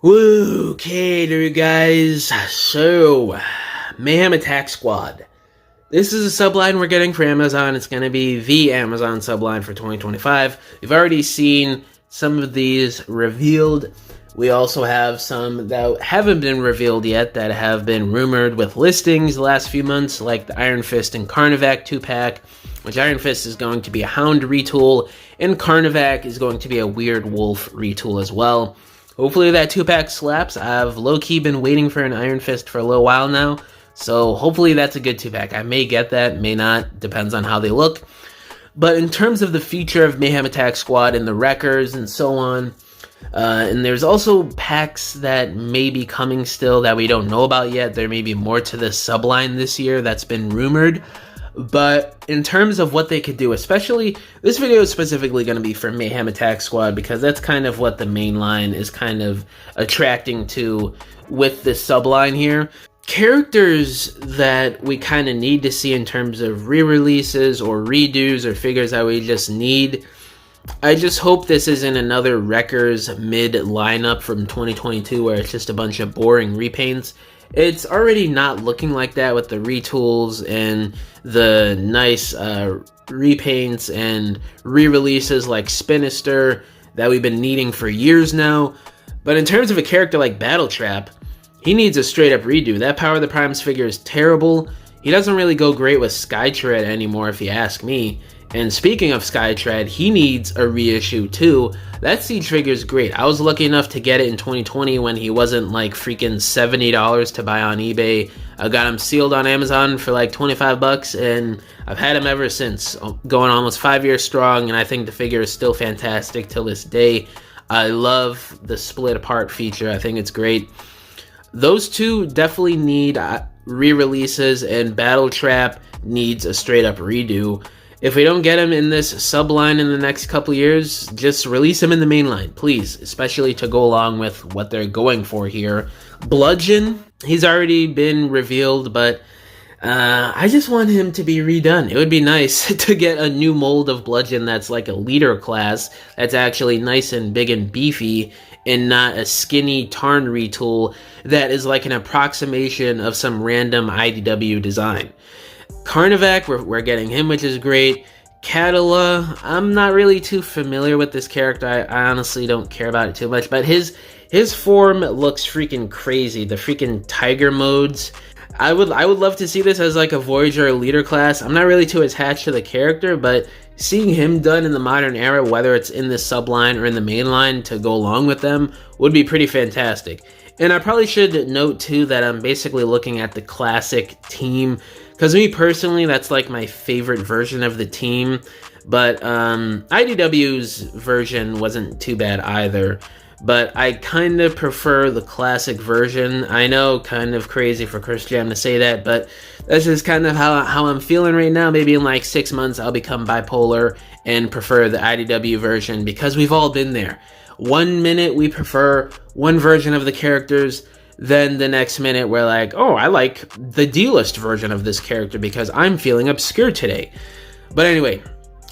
Okay there, guys. So, Mayhem Attack Squad. This is a subline we're getting for Amazon. It's going to be the Amazon subline for 2025. We've already seen some of these revealed. We also have some that haven't been revealed yet that have been rumored with listings the last few months, like the Iron Fist and Carnivac 2-pack, which Iron Fist is going to be a Hound retool, and Carnivac is going to be a Weird Wolf retool as well. Hopefully that 2-pack slaps. I've low-key been waiting for an Iron Fist for a little while now, so hopefully that's a good 2-pack. I may get that, may not, depends on how they look. But in terms of the feature of Mayhem Attack Squad and the Wreckers and so on, and there's also packs that may be coming still that we don't know about yet. There may be more to this subline this year that's been rumored. But in terms of what they could do, especially, this video is specifically going to be for Mayhem Attack Squad because that's kind of what the main line is kind of attracting to with this subline here. Characters that we kind of need to see in terms of re-releases or redos or figures that we just need. I just hope this isn't another Wreckers mid lineup from 2022 where it's just a bunch of boring repaints. It's already not looking like that with the retools and the nice repaints and re-releases like Spinister that we've been needing for years now. But in terms of a character like Battletrap, he needs a straight up redo. That Power of the Primes figure is terrible. He doesn't really go great with Skytread anymore if you ask me. And speaking of Skytread, he needs a reissue too. That Siege figure is great. I was lucky enough to get it in 2020 when he wasn't like freaking $70 to buy on eBay. I got him sealed on Amazon for like 25 bucks and I've had him ever since, going almost 5 years strong, and I think the figure is still fantastic till this day. I love the split apart feature. I think it's great. Those two definitely need re-releases, and Battletrap needs a straight up redo. If we don't get him in this subline in the next couple years, just release him in the main line, please, especially to go along with what they're going for here. Bludgeon, he's already been revealed, but I just want him to be redone. It would be nice to get a new mold of Bludgeon that's like a leader class, that's actually nice and big and beefy, and not a skinny Tarn retool that is like an approximation of some random IDW design. Carnivac, we're getting him, which is great. Catala, I'm not really too familiar with this character. I honestly don't care about it too much, but his form looks freaking crazy. The freaking tiger modes. I would love to see this as like a Voyager leader class. I'm not really too attached to the character, but seeing him done in the modern era, whether it's in this subline or in the main line to go along with them, would be pretty fantastic. And I probably should note too that I'm basically looking at the classic team, because me personally, that's like my favorite version of the team. But IDW's version wasn't too bad either. But I kind of prefer the classic version. I know, kind of crazy for chrisjaammm to say that, but that's just kind of how I'm feeling right now. Maybe in like 6 months I'll become bipolar and prefer the IDW version, because we've all been there. 1 minute we prefer one version of the characters, then the next minute we're like, oh, I like the D-list version of this character because I'm feeling obscure today. But anyway,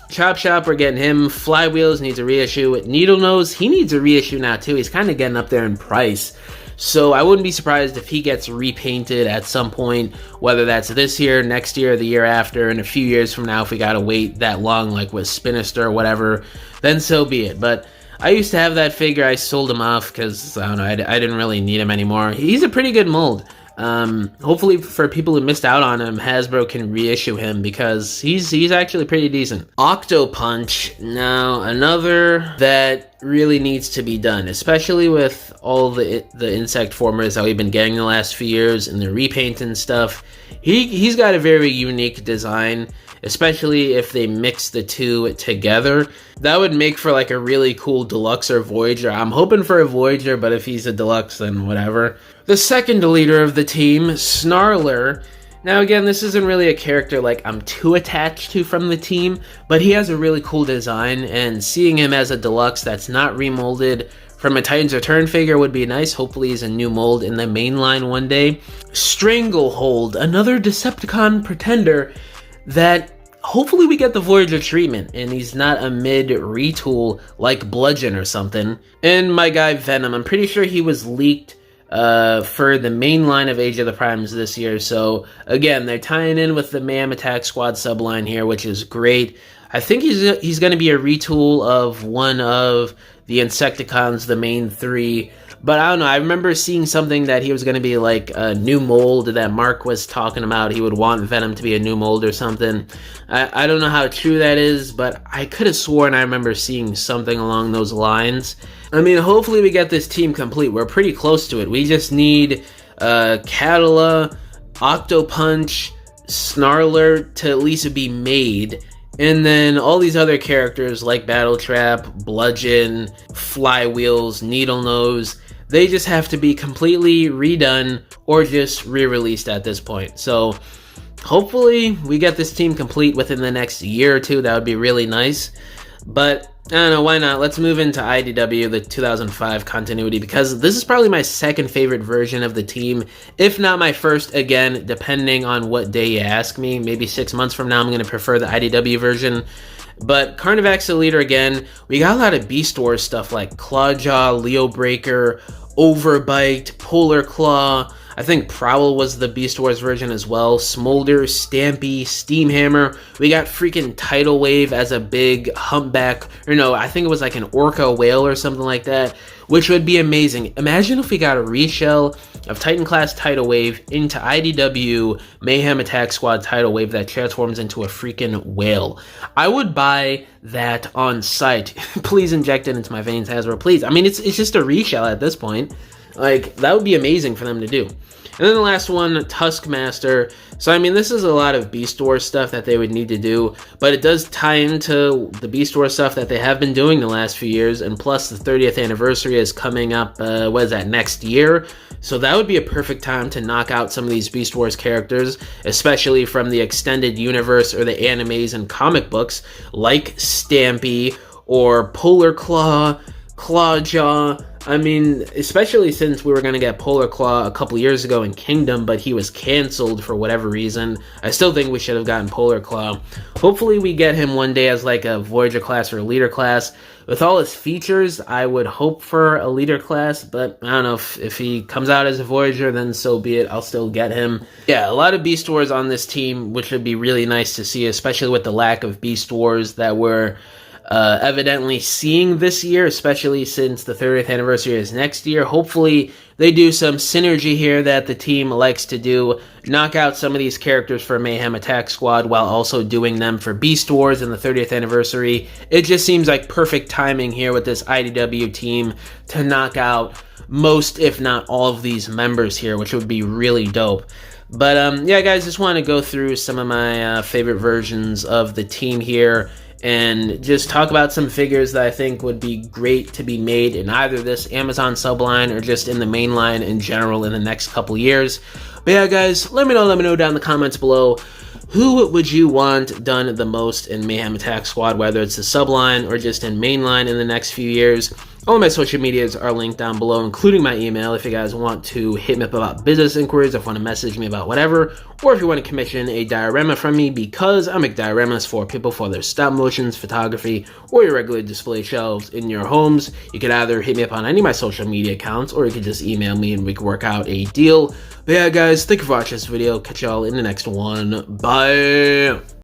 Chop Shop, we're getting him. Flywheels needs a reissue. Needle Nose, he needs a reissue now too. He's kind of getting up there in price. So I wouldn't be surprised if he gets repainted at some point, whether that's this year, next year, the year after, and a few years from now if we gotta wait that long like with Spinister or whatever, then so be it. But I used to have that figure. I sold him off because, I don't know, I didn't really need him anymore. He's a pretty good mold. Hopefully for people who missed out on him, Hasbro can reissue him because he's actually pretty decent. Octo Punch, now another that really needs to be done, especially with all the insect formers that we've been getting the last few years and the repaint and stuff. He's got a very unique design, especially if they mix the two together. That would make for like a really cool deluxe or Voyager. I'm hoping for a Voyager, but if he's a deluxe, then whatever. The second leader of the team, Snarler. Now again, this isn't really a character like I'm too attached to from the team, but he has a really cool design, and seeing him as a deluxe that's not remolded from a Titans Return figure would be nice. Hopefully he's a new mold in the main line one day. Stranglehold, another Decepticon pretender that hopefully we get the Voyager treatment and he's not a mid retool like Bludgeon or something. And my guy Venom, I'm pretty sure he was leaked for the main line of Age of the Primes this year. So again, they're tying in with the Mayhem Attack Squad subline here, which is great. I think he's going to be a retool of one of the Insecticons, the main three. But I don't know, I remember seeing something that he was going to be like a new mold that Mark was talking about. He would want Venom to be a new mold or something. I don't know how true that is, but I could have sworn I remember seeing something along those lines. I mean, hopefully we get this team complete. We're pretty close to it. We just need Catala, Octopunch, Snarler to at least be made. And then all these other characters like Battletrap, Bludgeon, Flywheels, Needlenose, they just have to be completely redone or just re-released at this point. So hopefully we get this team complete within the next year or two. That would be really nice. But I don't know, why not? Let's move into IDW, the 2005 continuity, because this is probably my second favorite version of the team, if not my first, again, depending on what day you ask me. Maybe 6 months from now, I'm going to prefer the IDW version. But Carnivax the leader again. We got a lot of Beast Wars stuff like Clawjaw, Leo Breaker, Overbite, Polar Claw. I think Prowl was the Beast Wars version as well. Smolder, Stampy, Steamhammer. We got freaking Tidal Wave as a big humpback. Or no, I think it was like an orca whale or something like that, which would be amazing. Imagine if we got a reshell of Titan Class Tidal Wave into IDW Mayhem Attack Squad Tidal Wave that transforms into a freaking whale. I would buy that on site. Please inject it into my veins, Hasbro, please. I mean, it's just a reshell at this point. Like, that would be amazing for them to do. And then the last one, Tuskmaster. So, I mean, this is a lot of Beast Wars stuff that they would need to do, but it does tie into the Beast Wars stuff that they have been doing the last few years, and plus the 30th anniversary is coming up, what is that, next year? So that would be a perfect time to knock out some of these Beast Wars characters, especially from the extended universe or the animes and comic books, like Stampy or Polar Claw, Clawjaw. I mean, especially since we were going to get Polar Claw a couple years ago in Kingdom, but he was canceled for whatever reason. I still think we should have gotten Polar Claw. Hopefully we get him one day as like a Voyager class or a leader class. With all his features, I would hope for a leader class, but I don't know, if he comes out as a Voyager, then so be it. I'll still get him. Yeah, a lot of Beast Wars on this team, which would be really nice to see, especially with the lack of Beast Wars that we're evidently seeing this year, especially since the 30th anniversary is next year. Hopefully they do some synergy here that the team likes to do, knock out some of these characters for Mayhem Attack Squad while also doing them for Beast Wars and the 30th anniversary. It just seems like perfect timing here with this IDW team to knock out most, if not all, of these members here, which would be really dope. But yeah, guys, just want to go through some of my favorite versions of the team here and just talk about some figures that I think would be great to be made in either this Amazon subline or just in the main line in general in the next couple years. But yeah, guys, let me know down in the comments below, who would you want done the most in Mayhem Attack Squad, whether it's the subline or just in mainline in the next few years. All of my social medias are linked down below, including my email if you guys want to hit me up about business inquiries, if you want to message me about whatever, or if you want to commission a diorama from me, because I make dioramas for people for their stop motions, photography, or your regular display shelves in your homes. You can either hit me up on any of my social media accounts, or you can just email me and we can work out a deal. But yeah, guys, thank you for watching this video. Catch y'all in the next one. Bye!